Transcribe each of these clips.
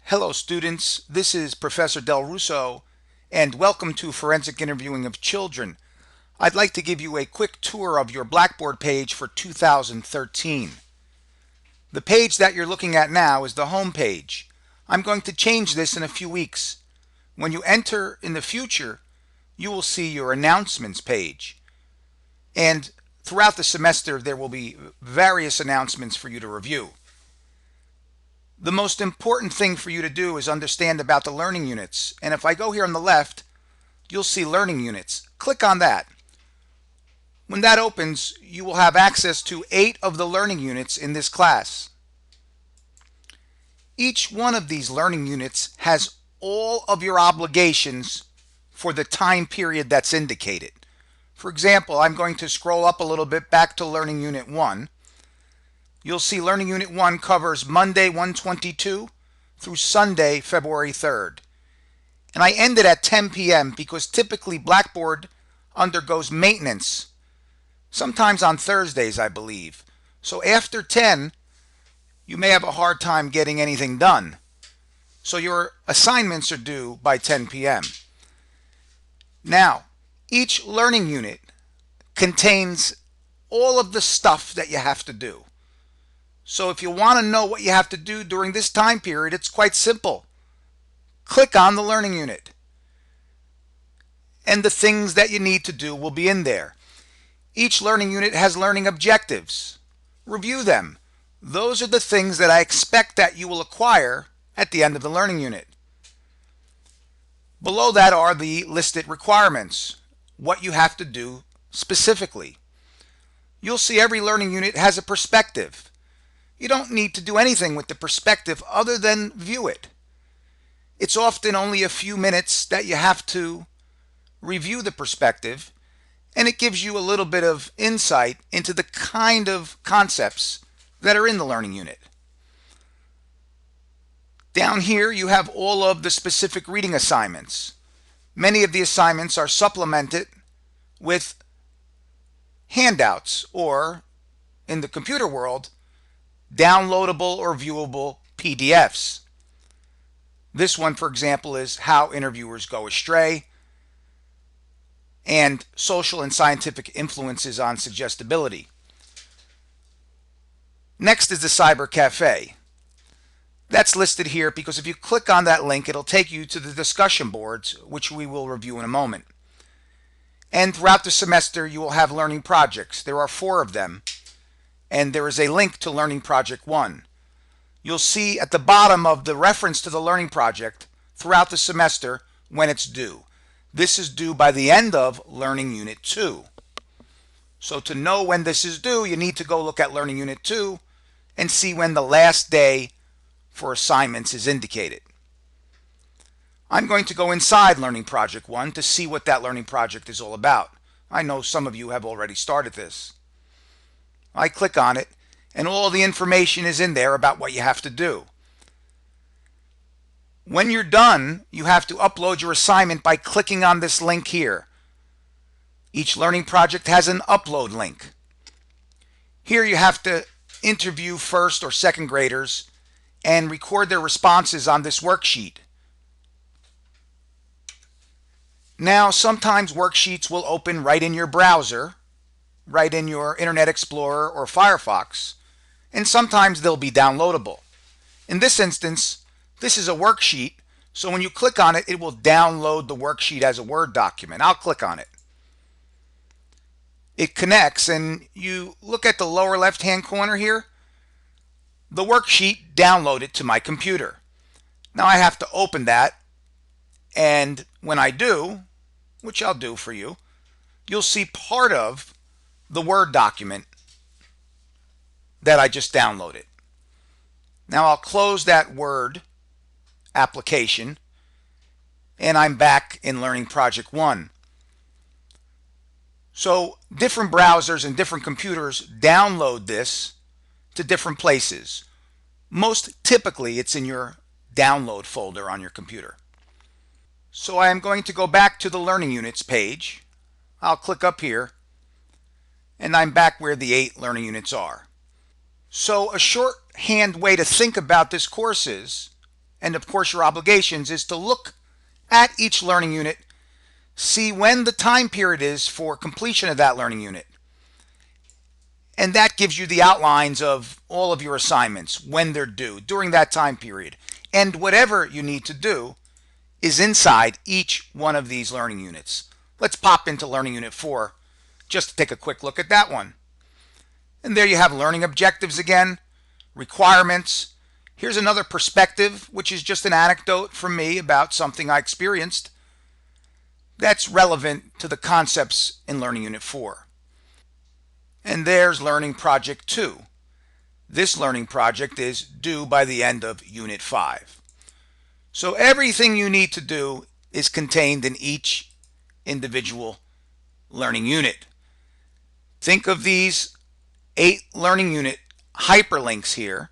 Hello students, this is Professor Del Russo and welcome to Forensic Interviewing of Children. I'd like to give you a quick tour of your Blackboard page for 2013. The page that you're looking at now is the home page. I'm going to change this in a few weeks. When you enter in the future, you will see your announcements page. And throughout the semester there will be various announcements for you to review. The most important thing for you to do is understand about the learning units. And if I go here on the left, you'll see learning units. Click on that. When that opens, you will have access to 8 of the learning units in this class. Each one of these learning units has all of your obligations for the time period that's indicated. For example, I'm going to scroll up a little bit back to Learning Unit 1. You'll see Learning Unit 1 covers Monday 1/22 through Sunday February 3rd. And I ended at 10 p.m. because typically Blackboard undergoes maintenance, sometimes on Thursdays, I believe. So after 10, you may have a hard time getting anything done. So your assignments are due by 10 p.m. Now, each learning unit contains all of the stuff that you have to do. So if you want to know what you have to do during this time period, it's quite simple. Click on the learning unit. And the things that you need to do will be in there. Each learning unit has learning objectives. Review them. Those are the things that I expect that you will acquire at the end of the learning unit. Below that are the listed requirements, what you have to do specifically. You'll see every learning unit has a perspective. You don't need to do anything with the perspective other than view it. It's often only a few minutes that you have to review the perspective, and it gives you a little bit of insight into the kind of concepts that are in the learning unit. Down here you have all of the specific reading assignments. Many of the assignments are supplemented with handouts, or in the computer world, downloadable or viewable PDFs. This one, for example, is How Interviewers Go Astray and Social and Scientific Influences on Suggestibility. Next is the Cyber Cafe. That's listed here because if you click on that link, it'll take you to the discussion boards, which we will review in a moment. And throughout the semester, you will have learning projects. There are 4 of them. And there is a link to Learning Project 1. You'll see at the bottom of the reference to the learning project throughout the semester when it's due. This is due by the end of Learning Unit 2. So to know when this is due, you need to go look at Learning Unit 2 and see when the last day for assignments is indicated. I'm going to go inside Learning Project 1 to see what that learning project is all about. I know some of you have already started this. I click on it, and all the information is in there about what you have to do. When you're done, you have to upload your assignment by clicking on this link here. Each learning project has an upload link. Here you have to interview first or second graders and record their responses on this worksheet. Now, sometimes worksheets will open right in your browser, right in your Internet Explorer or Firefox, and sometimes they'll be downloadable. In this instance, this is a worksheet, so when you click on it, it will download the worksheet as a Word document. I'll click on it. It connects, and you look at the lower left-hand corner here. The worksheet downloaded to my computer. Now I have to open that, and when I do, which I'll do for you, you'll see part of the Word document that I just downloaded. Now I'll close that Word application, and I'm back in Learning Project 1. So different browsers and different computers download this to different places. Most typically it's in your download folder on your computer. So I am going to go back to the Learning Units page. I'll click up here, and I'm back where the 8 learning units are. So a shorthand way to think about this course is, and of course your obligations, is to look at each learning unit, see when the time period is for completion of that learning unit. And that gives you the outlines of all of your assignments, when they're due, during that time period. And whatever you need to do is inside each one of these learning units. Let's pop into Learning Unit 4 just to take a quick look at that one. And there you have learning objectives again, requirements. Here's another perspective, which is just an anecdote from me about something I experienced that's relevant to the concepts in Learning Unit 4. And there's Learning Project 2. This learning project is due by the end of Unit 5. So everything you need to do is contained in each individual learning unit. Think of these 8 learning unit hyperlinks here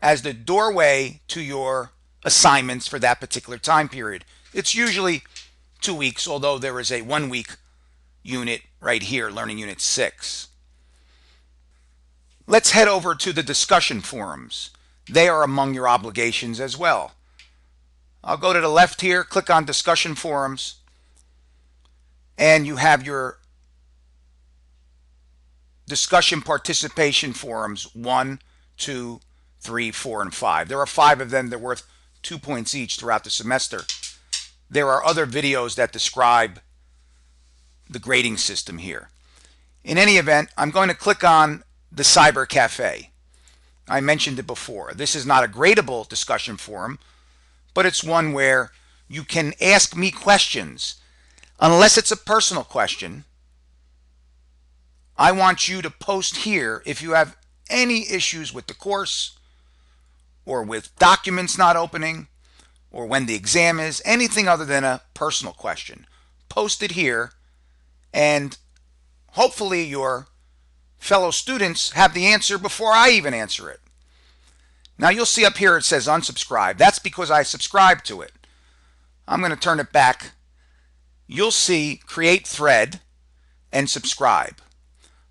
as the doorway to your assignments for that particular time period. It's usually 2 weeks, although there is a 1 week unit right here, Learning Unit 6. Let's head over to the discussion forums. They are among your obligations as well. I'll go to the left here, click on discussion forums, and you have your discussion participation forums 1, 2, 3, 4, and 5. There are 5 of them. They're worth 2 points each throughout the semester. There are other videos that describe the grading system here. In any event, I'm going to click on the Cyber Cafe. I mentioned it before. This is not a gradable discussion forum, but it's one where you can ask me questions. Unless it's a personal question, I want you to post here if you have any issues with the course, or with documents not opening, or when the exam is, anything other than a personal question. Post it here, and hopefully your fellow students have the answer before I even answer it. Now you'll see up here it says unsubscribe. That's because I subscribed to it. I'm going to turn it back. You'll see create thread and subscribe.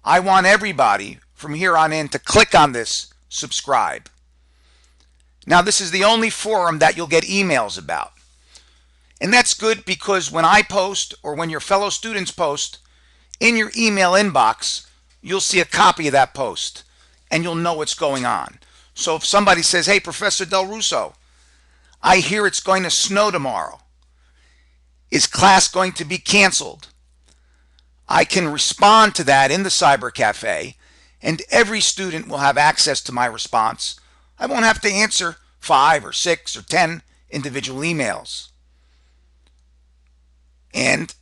I want everybody from here on in to click on this subscribe. Now this is the only forum that you'll get emails about. And that's good because when I post, or when your fellow students post, in your email inbox, you'll see a copy of that post and you'll know what's going on. So if somebody says, hey, Professor Del Russo, I hear it's going to snow tomorrow. Is class going to be canceled? I can respond to that in the Cyber Cafe, and every student will have access to my response. I won't have to answer 5 or 6 or 10 individual emails. And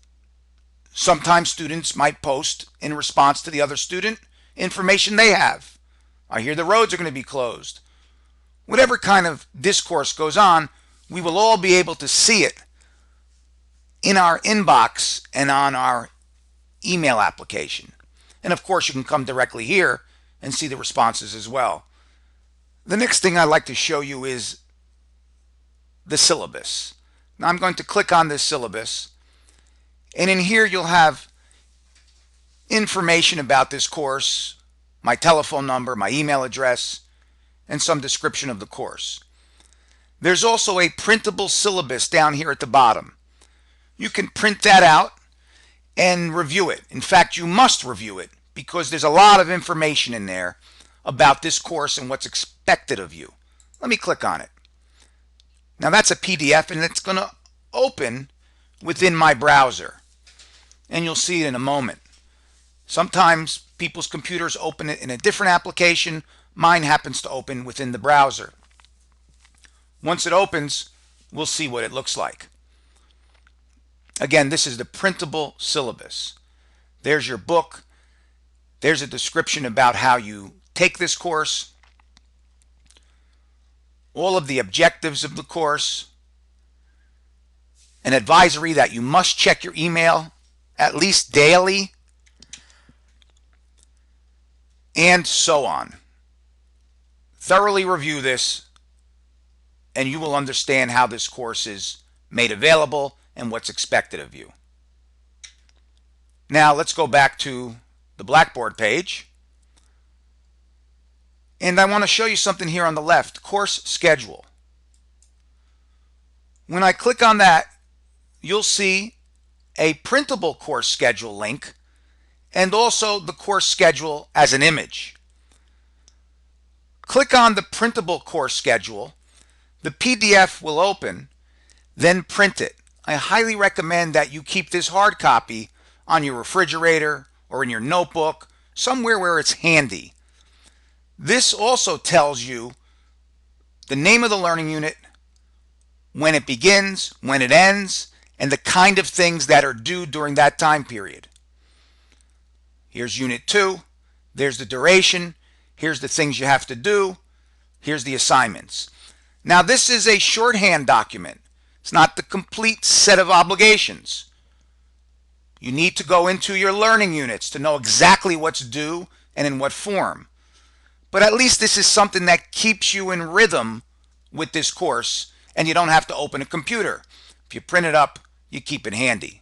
sometimes students might post in response to the other student information they have. I hear the roads are going to be closed. Whatever kind of discourse goes on, we will all be able to see it in our inbox and on our email application. And of course, you can come directly here and see the responses as well. The next thing I'd like to show you is the syllabus. Now I'm going to click on this syllabus, and in here you'll have information about this course, my telephone number, my email address, and some description of the course. There's also a printable syllabus down here at the bottom. You can print that out and review it. In fact, you must review it because there's a lot of information in there about this course and what's expected of you. Let me click on it. Now that's a PDF, and it's going to open within my browser, and you'll see it in a moment. Sometimes people's computers open it in a different application. Mine happens to open within the browser. Once it opens, we'll see what it looks like. Again, this is the printable syllabus. There's your book. There's a description about how you take this course, all of the objectives of the course, an advisory that you must check your email at least daily, and so on. Thoroughly review this, and you will understand how this course is made available and what's expected of you. Now let's go back to the Blackboard page, and I want to show you something here on the left, course schedule. When I click on that, you'll see a printable course schedule link and also the course schedule as an image. Click on the printable course schedule. The PDF will open, then print it. I highly recommend that you keep this hard copy on your refrigerator or in your notebook, somewhere where it's handy. This also tells you the name of the learning unit, when it begins, when it ends, and the kind of things that are due during that time period. Here's Unit 2. There's the duration. Here's the things you have to do. Here's the assignments. Now, this is a shorthand document. It's not the complete set of obligations. You need to go into your learning units to know exactly what's due and in what form. But at least this is something that keeps you in rhythm with this course, and you don't have to open a computer. If you print it up, you keep it handy.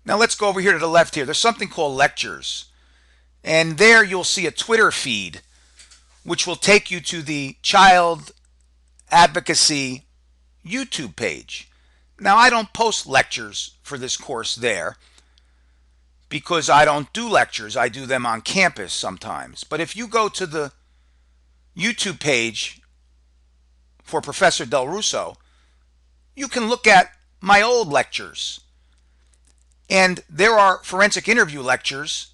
Now let's go over here to the left here. There's something called lectures. And there you'll see a Twitter feed, which will take you to the Child Advocacy YouTube page. Now, I don't post lectures for this course there because I don't do lectures. I do them on campus sometimes. But if you go to the YouTube page for Professor Del Russo, you can look at my old lectures. And there are forensic interview lectures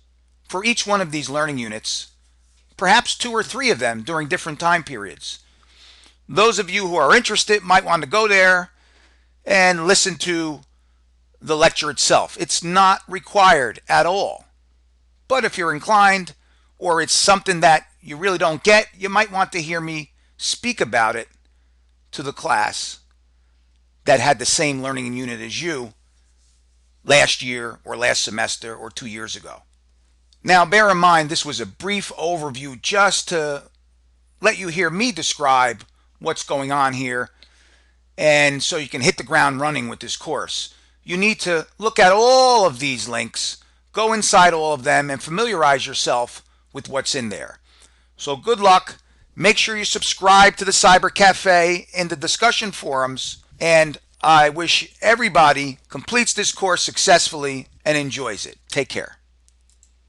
for each one of these learning units, perhaps 2 or 3 of them during different time periods. Those of you who are interested might want to go there and listen to the lecture itself. It's not required at all. But if you're inclined, or it's something that you really don't get, you might want to hear me speak about it to the class that had the same learning unit as you last year or last semester or 2 years ago. Now, bear in mind, this was a brief overview just to let you hear me describe what's going on here, and so you can hit the ground running with this course. You need to look at all of these links, go inside all of them, and familiarize yourself with what's in there. So good luck. Make sure you subscribe to the Cyber Cafe in the discussion forums, and I wish everybody completes this course successfully and enjoys it. Take care.